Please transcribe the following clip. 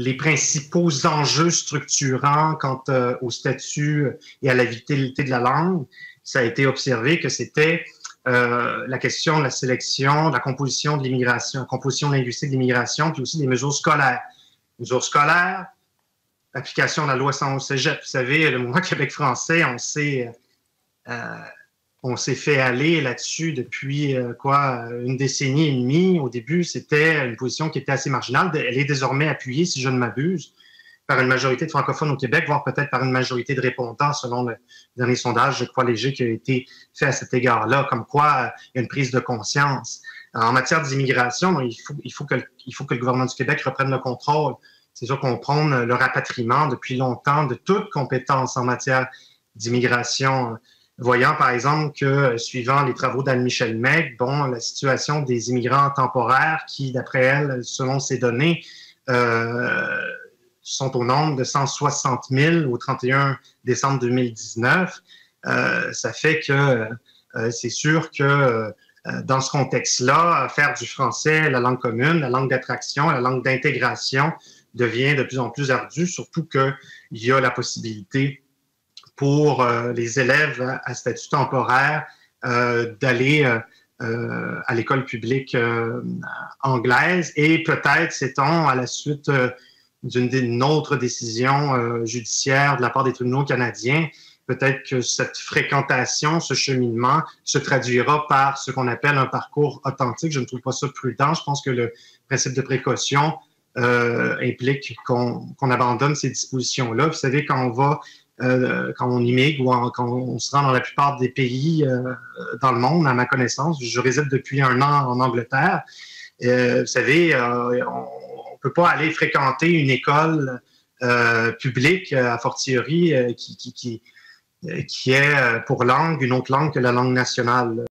les principaux enjeux structurants quant au statut et à la vitalité de la langue, ça a été observé que c'était la question de la sélection, de la composition de l'immigration, la composition linguistique de l'immigration, puis aussi des mesures scolaires. Mesures scolaires, application de la loi 111 Cégep. Vous savez, le mouvement Québec français, on s'est fait aller là-dessus depuis une décennie et demie. Au début, c'était une position qui était assez marginale. Elle est désormais appuyée, si je ne m'abuse, par une majorité de francophones au Québec, voire peut-être par une majorité de répondants, selon le dernier sondage, je crois, léger, qui a été fait à cet égard-là, comme quoi il y a une prise de conscience. En matière d'immigration, il faut que le gouvernement du Québec reprenne le contrôle. C'est sûr qu'on prône le rapatriement depuis longtemps de toute compétence en matière d'immigration, voyant par exemple que, suivant les travaux d'Anne-Michèle Meg, la situation des immigrants temporaires qui, d'après elle, selon ces données, sont au nombre de 160 000 au 31 décembre 2019, ça fait que c'est sûr que dans ce contexte-là, faire du français la langue commune, la langue d'attraction, la langue d'intégration devient de plus en plus ardu, surtout qu'il y a la possibilité pour les élèves à statut temporaire d'aller à l'école publique anglaise et peut-être, sait-on, à la suite d'une autre décision judiciaire de la part des tribunaux canadiens, peut-être que cette fréquentation, ce cheminement se traduira par ce qu'on appelle un parcours authentique. Je ne trouve pas ça prudent. Je pense que le principe de précaution implique qu'on abandonne ces dispositions-là. Vous savez, quand on immigre ou quand on se rend dans la plupart des pays dans le monde, à ma connaissance, je réside depuis 1 an en Angleterre. Vous savez, on peut pas aller fréquenter une école publique, a fortiori, qui est pour langue une autre langue que la langue nationale.